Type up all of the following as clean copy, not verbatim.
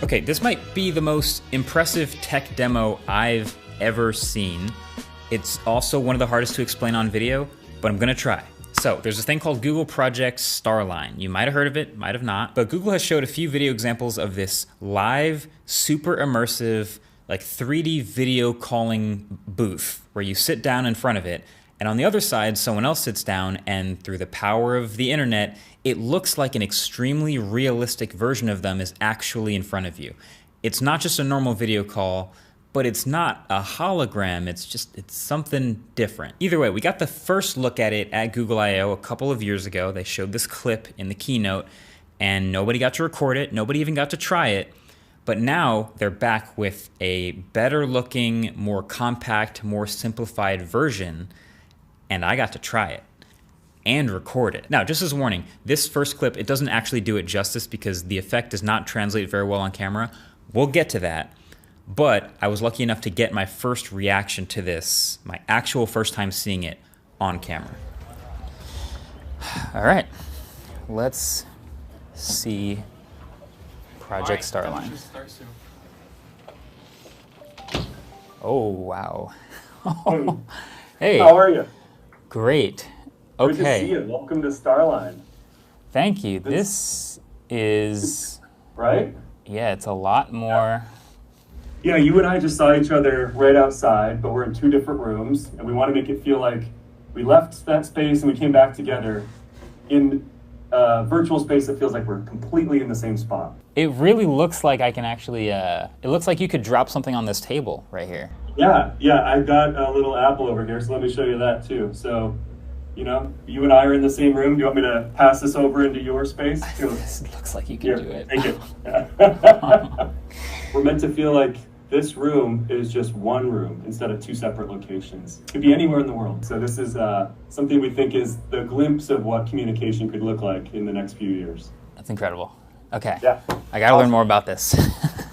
Okay, this might be the most impressive tech demo I've ever seen. It's also one of the hardest to explain on video, but I'm gonna try. So there's a thing called Google Project Starline. You might have heard of it, might have not, but Google has showed a few video examples of this live, super immersive, like 3D video calling booth where you sit down in front of it, and on the other side, someone else sits down, and through the power of the internet, it looks like an extremely realistic version of them is actually in front of you. It's not just a normal video call, but it's not a hologram, it's something different. Either way, we got the first look at it at Google I/O a couple of years ago. They showed this clip in the keynote, and nobody got to record it, nobody even got to try it. But now they're back with a better looking, more compact, more simplified version, and I got to try it and record it. Now, just as a warning, this first clip, it doesn't actually do it justice because the effect does not translate very well on camera. We'll get to that, but I was lucky enough to get my first reaction to this, my actual first time seeing it on camera. All right, let's see Project Starline. Oh, wow. Hey. How are you? Great. Okay. Good to see you. Welcome to Starline. Thank you. This is... Right? Yeah, it's a lot more... Yeah, you and I just saw each other right outside, but we're in two different rooms, and we want to make it feel like we left that space and we came back together in a virtual space that feels like we're completely in the same spot. It really looks like I can actually... it looks like you could drop something on this table right here. Yeah, I've got a little apple over here, so let me show you that too. So, you know, you and I are in the same room. Do you want me to pass this over into your space? This looks like you can do it. Take it. We're meant to feel like this room is just one room instead of two separate locations. It could be anywhere in the world. So this is something we think is the glimpse of what communication could look like in the next few years. That's incredible. Okay, yeah. I gotta learn more about this.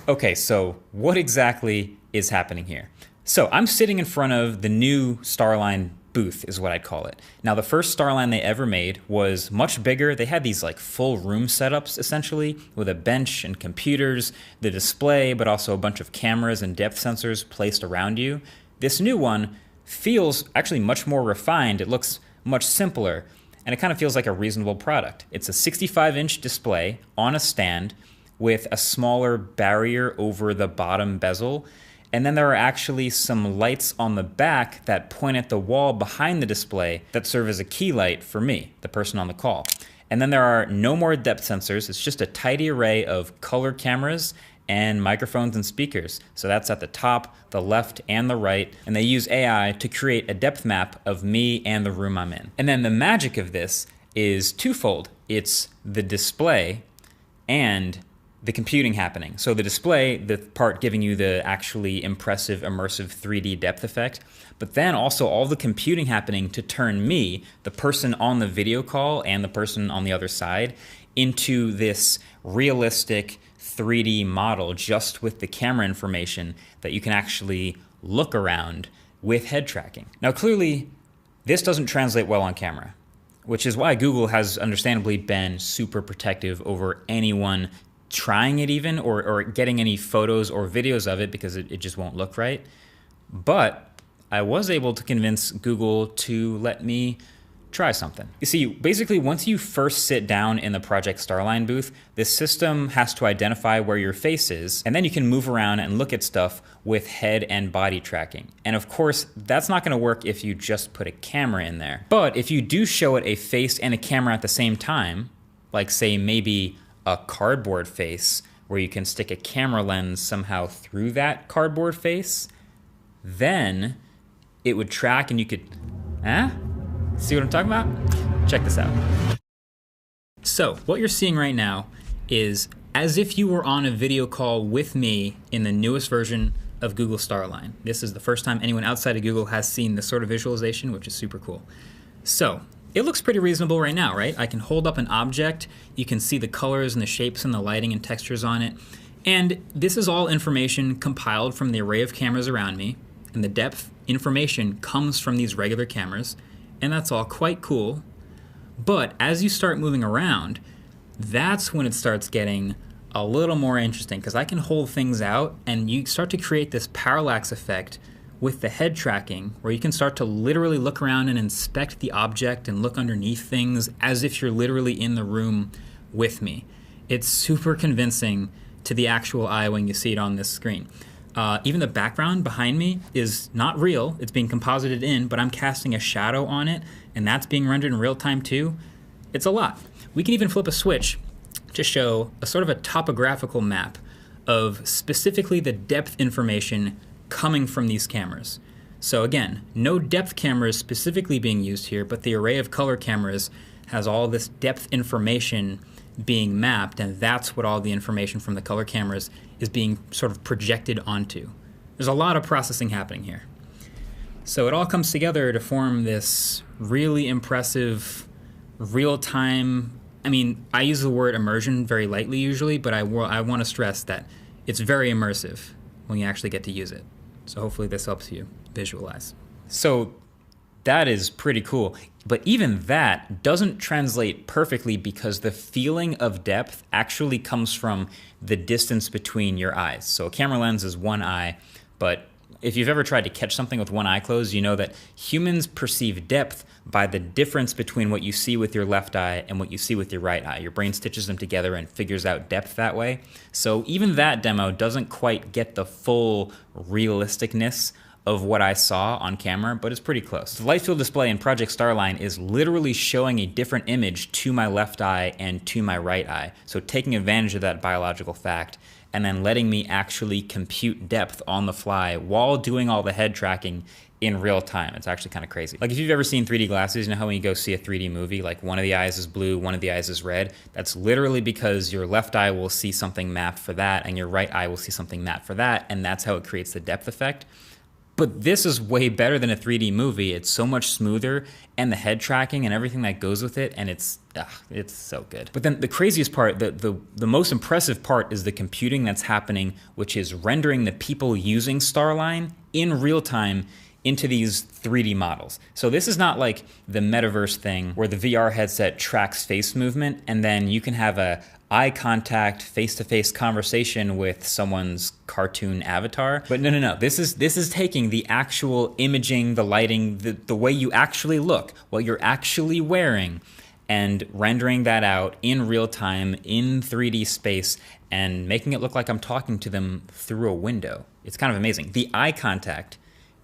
Okay, so what exactly is happening here? So I'm sitting in front of the new Starline booth is what I'd call it. Now the first Starline they ever made was much bigger. They had these like full room setups essentially with a bench and computers, the display, but also a bunch of cameras and depth sensors placed around you. This new one feels actually much more refined. It looks much simpler and it kind of feels like a reasonable product. It's a 65-inch display on a stand with a smaller barrier over the bottom bezel. And then there are actually some lights on the back that point at the wall behind the display that serve as a key light for me, the person on the call. And then there are no more depth sensors. It's just a tidy array of color cameras and microphones and speakers. So that's at the top, the left, and the right. And they use AI to create a depth map of me and the room I'm in. And then the magic of this is twofold. It's the display and the computing happening. So the display, the part giving you the actually impressive, immersive 3D depth effect, but then also all the computing happening to turn me, the person on the video call and the person on the other side, into this realistic 3D model just with the camera information that you can actually look around with head tracking. Now clearly, this doesn't translate well on camera, which is why Google has understandably been super protective over anyone trying it even or getting any photos or videos of it because it just won't look right. But I was able to convince Google to let me try something. You see, basically once you first sit down in the Project Starline booth, this system has to identify where your face is, and then you can move around and look at stuff with head and body tracking. And of course, that's not gonna work if you just put a camera in there. But if you do show it a face and a camera at the same time, like say maybe a cardboard face where you can stick a camera lens somehow through that cardboard face, then it would track and you could, see what I'm talking about? Check this out. So what you're seeing right now is as if you were on a video call with me in the newest version of Google Starline. This is the first time anyone outside of Google has seen this sort of visualization, which is super cool. So it looks pretty reasonable right now, right? I can hold up an object, you can see the colors and the shapes and the lighting and textures on it. And this is all information compiled from the array of cameras around me, and the depth information comes from these regular cameras, and that's all quite cool. But as you start moving around, that's when it starts getting a little more interesting because I can hold things out and you start to create this parallax effect with the head tracking where you can start to literally look around and inspect the object and look underneath things as if you're literally in the room with me. It's super convincing to the actual eye when you see it on this screen. Even the background behind me is not real. It's being composited in, but I'm casting a shadow on it, and that's being rendered in real time too. It's a lot. We can even flip a switch to show a sort of a topographical map of specifically the depth information coming from these cameras. So again, no depth cameras specifically being used here, but the array of color cameras has all this depth information being mapped, and that's what all the information from the color cameras is being sort of projected onto. There's a lot of processing happening here. So it all comes together to form this really impressive real-time, I mean, I use the word immersion very lightly usually, but I want to stress that it's very immersive when you actually get to use it. So hopefully this helps you visualize. So that is pretty cool. But even that doesn't translate perfectly because the feeling of depth actually comes from the distance between your eyes. So a camera lens is one eye, but if you've ever tried to catch something with one eye closed, you know that humans perceive depth by the difference between what you see with your left eye and what you see with your right eye. Your brain stitches them together and figures out depth that way. So even that demo doesn't quite get the full realisticness of what I saw on camera, but it's pretty close. The light field display in Project Starline is literally showing a different image to my left eye and to my right eye. So taking advantage of that biological fact and then letting me actually compute depth on the fly while doing all the head tracking in real time. It's actually kind of crazy. Like if you've ever seen 3D glasses, you know how when you go see a 3D movie, like one of the eyes is blue, one of the eyes is red? That's literally because your left eye will see something mapped for that and your right eye will see something mapped for that, and that's how it creates the depth effect. But this is way better than a 3D movie. It's so much smoother, and the head tracking and everything that goes with it, and it's so good. But then the craziest part, the most impressive part is the computing that's happening, which is rendering the people using Starline in real time into these 3D models. So this is not like the metaverse thing where the VR headset tracks face movement and then you can have a eye contact, face-to-face conversation with someone's cartoon avatar. But no. This is taking the actual imaging, the lighting, the way you actually look, what you're actually wearing, and rendering that out in real time in 3D space and making it look like I'm talking to them through a window. It's kind of amazing. The eye contact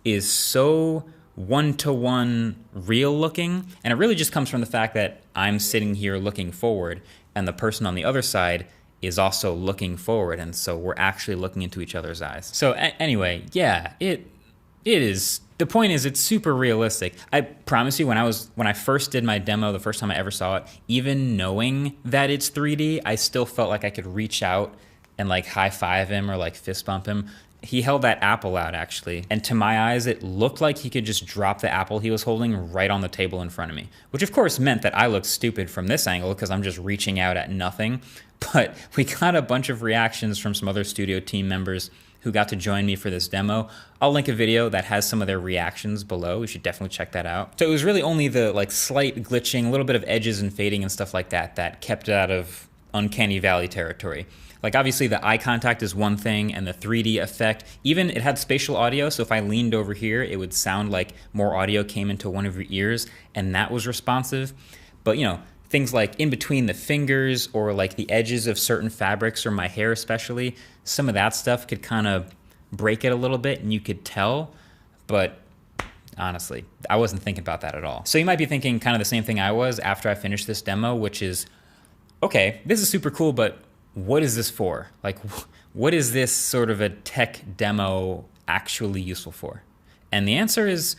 is so one-to-one real looking, and it really just comes from the fact that I'm sitting here looking forward and the person on the other side is also looking forward, and so we're actually looking into each other's eyes. So anyway, yeah, it is, the point is it's super realistic. I promise you, when I first did my demo, the first time I ever saw it, even knowing that it's 3D, I still felt like I could reach out and like high five him or like fist bump him. He held that apple out actually, and to my eyes it looked like he could just drop the apple he was holding right on the table in front of me, which of course meant that I looked stupid from this angle because I'm just reaching out at nothing. But we got a bunch of reactions from some other studio team members who got to join me for this demo. I'll link a video that has some of their reactions below. You should definitely check that out. So it was really only the like slight glitching, a little bit of edges and fading and stuff like that that kept it out of uncanny valley territory. Like obviously the eye contact is one thing, and the 3D effect, even it had spatial audio, so if I leaned over here, it would sound like more audio came into one of your ears, and that was responsive. But you know, things like in between the fingers or like the edges of certain fabrics or my hair especially, some of that stuff could kind of break it a little bit and you could tell, but honestly, I wasn't thinking about that at all. So you might be thinking kind of the same thing I was after I finished this demo, which is, okay, this is super cool, but what is this for? Like, what is this sort of a tech demo actually useful for? And the answer is,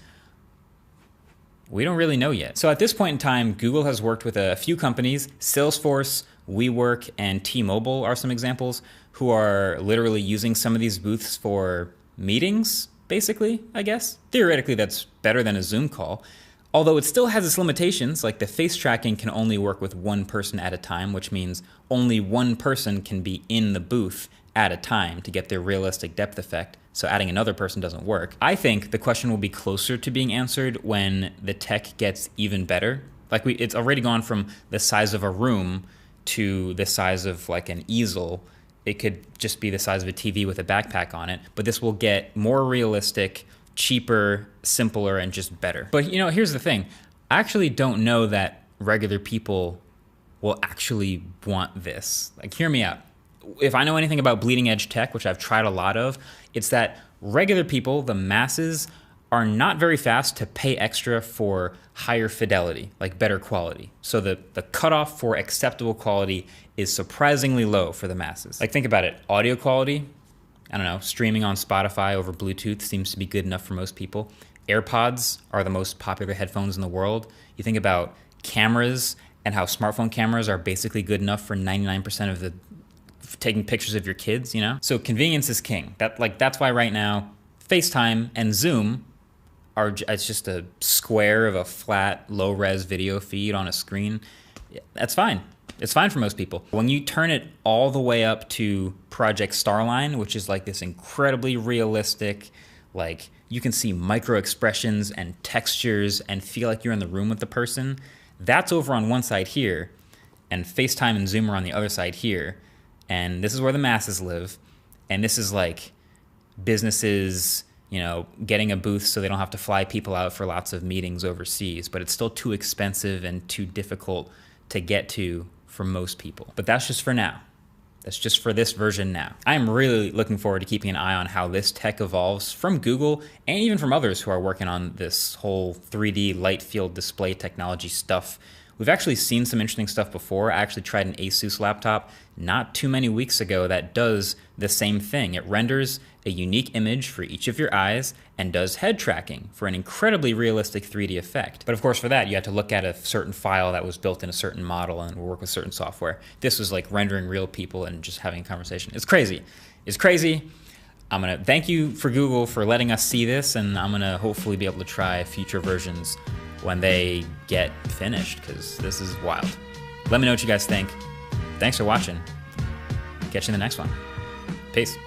we don't really know yet. So at this point in time, Google has worked with a few companies, Salesforce, WeWork, and T-Mobile are some examples, who are literally using some of these booths for meetings, basically, I guess. Theoretically, that's better than a Zoom call. Although it still has its limitations, like the face tracking can only work with one person at a time, which means only one person can be in the booth at a time to get their realistic depth effect. So adding another person doesn't work. I think the question will be closer to being answered when the tech gets even better. Like it's already gone from the size of a room to the size of like an easel it could just be the size of a TV with a backpack on it, but this will get more realistic, cheaper, simpler, and just better. But you know, here's the thing. I actually don't know that regular people will actually want this. Like, hear me out. If I know anything about bleeding edge tech, which I've tried a lot of, it's that regular people, the masses, are not very fast to pay extra for higher fidelity, like better quality. So the cutoff for acceptable quality is surprisingly low for the masses. Like, think about it. Audio quality, I don't know, streaming on Spotify over Bluetooth seems to be good enough for most people. AirPods are the most popular headphones in the world. You think about cameras and how smartphone cameras are basically good enough for 99% of the taking pictures of your kids, you know? So convenience is king. That's why right now FaceTime and Zoom it's just a square of a flat, low-res video feed on a screen. That's fine. It's fine for most people. When you turn it all the way up to Project Starline, which is like this incredibly realistic, like you can see micro expressions and textures and feel like you're in the room with the person, that's over on one side here, and FaceTime and Zoom are on the other side here. And this is where the masses live. And this is like businesses, you know, getting a booth so they don't have to fly people out for lots of meetings overseas, but it's still too expensive and too difficult to get to for most people. But that's just for now. That's just for this version now. I am really looking forward to keeping an eye on how this tech evolves from Google and even from others who are working on this whole 3D light field display technology stuff. We've actually seen some interesting stuff before. I actually tried an Asus laptop not too many weeks ago that does the same thing. It renders a unique image for each of your eyes and does head tracking for an incredibly realistic 3D effect. But of course for that, you have to look at a certain file that was built in a certain model and will work with certain software. This was like rendering real people and just having a conversation. It's crazy. It's crazy. I'm gonna thank you for Google for letting us see this, and I'm gonna hopefully be able to try future versions when they get finished, because this is wild. Let me know what you guys think. Thanks for watching. Catch you in the next one. Peace.